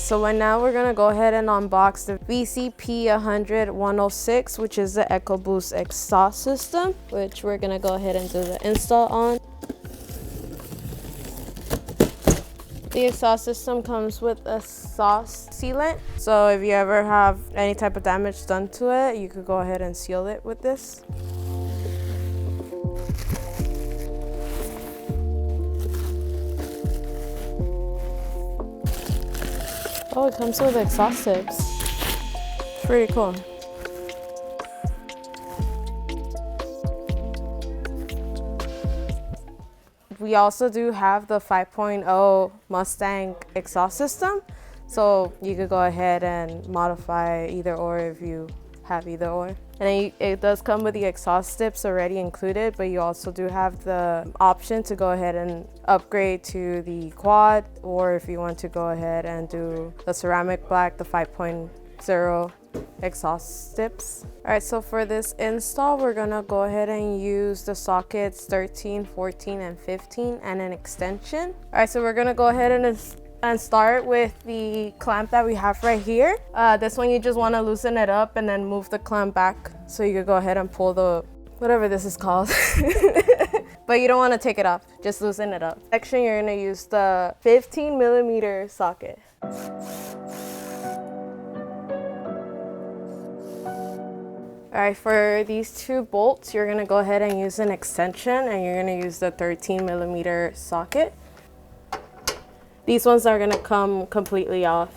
So right now we're gonna go ahead and unbox the vzp100106, which is the Ecoboost exhaust system, which we're gonna go ahead and do the install on. The exhaust system comes with a exhaust sealant, so if you ever have any type of damage done to it, you could go ahead and seal it with this. Oh, it comes with exhaust tips. Pretty cool. We also do have the 5.0 Mustang exhaust system, so you could go ahead and modify either or if you have either or. And it does come with the exhaust tips already included, but you also do have the option to go ahead and upgrade to the quad, or if you want to go ahead and do the ceramic black, the 5.0 exhaust tips. All right, so for this install, we're gonna go ahead and use the sockets 13, 14, and 15 and an extension. All right, so we're gonna go ahead and start with the clamp that we have right here. This one, you just want to loosen it up and then move the clamp back so you could go ahead and pull the whatever this is called. But you don't want to take it off, just loosen it up. Section, you're going to use the 15mm socket. All right, for these two bolts, you're going to go ahead and use an extension, and you're going to use the 13mm socket. These ones are gonna come completely off.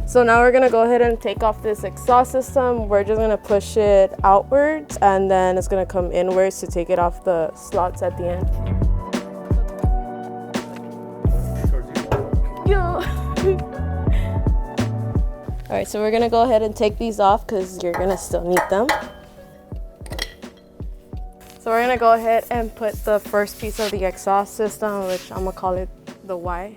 So now we're gonna go ahead and take off this exhaust system. We're just gonna push it outwards, and then it's gonna come inwards to take it off the slots at the end. All right, so we're gonna go ahead and take these off because you're gonna still need them. So we're gonna go ahead and put the first piece of the exhaust system, which I'm gonna call it the Y.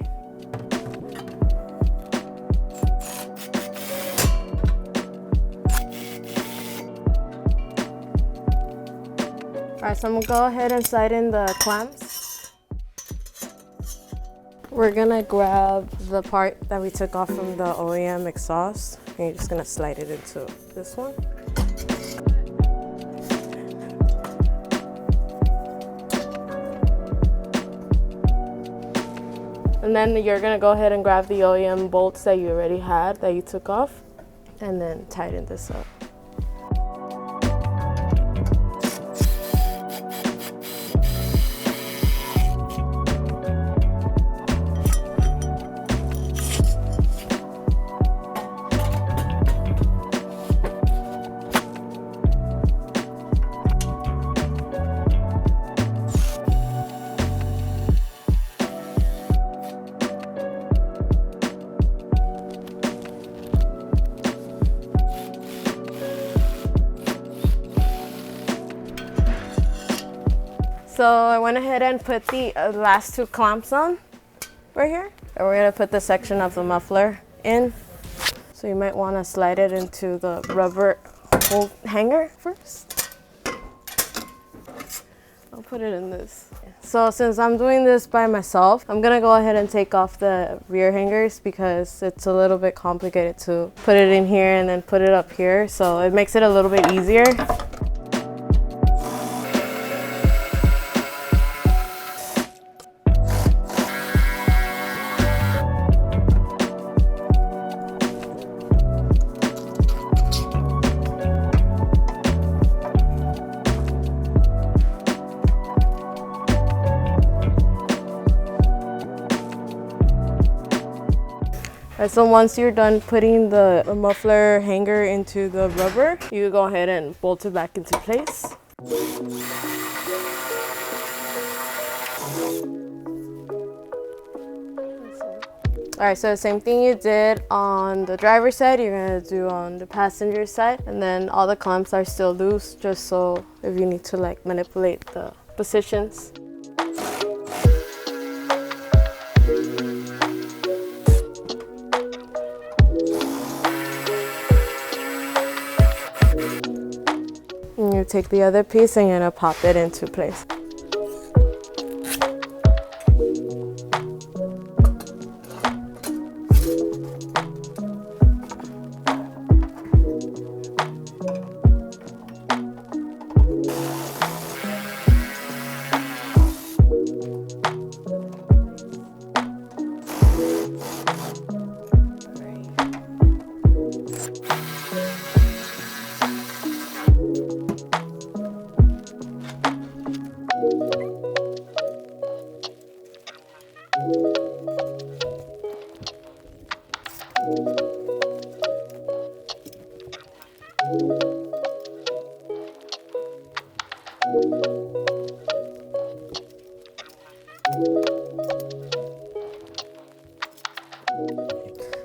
All right, so I'm gonna go ahead and slide in the clamps. We're gonna grab the part that we took off from the OEM exhaust, and you're just gonna slide it into this one. And then you're gonna go ahead and grab the OEM bolts that you already had, that you took off, and then tighten this up. So I went ahead and put the last two clamps on right here. And we're gonna put the section of the muffler in. So you might wanna slide it into the rubber hold hanger first. I'll put it in this. So since I'm doing this by myself, I'm gonna go ahead and take off the rear hangers because it's a little bit complicated to put it in here and then put it up here. So it makes it a little bit easier. So once you're done putting the muffler hanger into the rubber, you go ahead and bolt it back into place. All right, so the same thing you did on the driver's side, you're gonna do on the passenger side. And then all the clamps are still loose, just so if you need to like manipulate the positions. And you take the other piece and you're gonna pop it into place.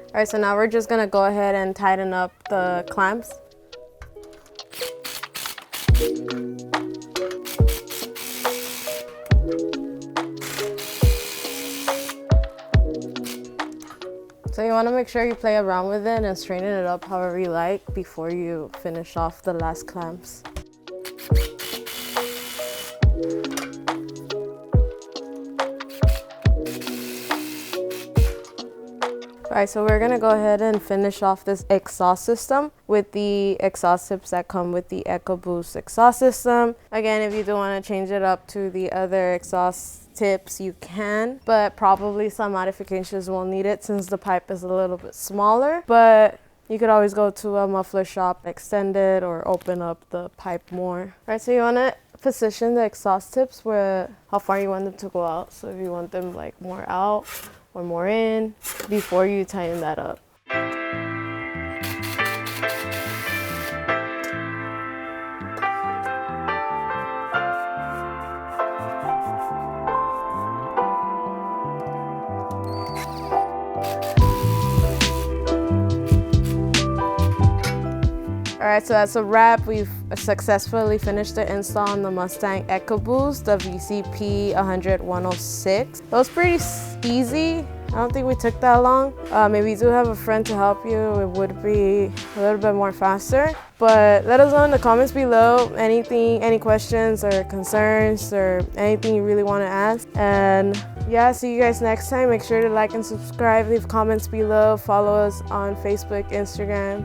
All right, so now we're just gonna go ahead and tighten up the clamps. So you want to make sure you play around with it and straighten it up however you like before you finish off the last clamps. Alright, so we're gonna go ahead and finish off this exhaust system with the exhaust tips that come with the Ecoboost exhaust system. Again, if you do want to change it up to the other exhaust tips, you can, but probably some modifications will need it since the pipe is a little bit smaller. But you could always go to a muffler shop, extend it, or open up the pipe more. Alright, so you want to position the exhaust tips where how far you want them to go out. So if you want them like more out or more in before you tighten that up. Alright, so that's a wrap. We've successfully finished the install on the Mustang Ecoboost, the vzp100106. It was pretty easy. I don't think we took that long. Maybe you do have a friend to help you, it would be a little bit more faster. But let us know in the comments below any questions or concerns or anything you really want to ask. And yeah, see you guys next time. Make sure to like and subscribe, leave comments below, follow us on Facebook, Instagram.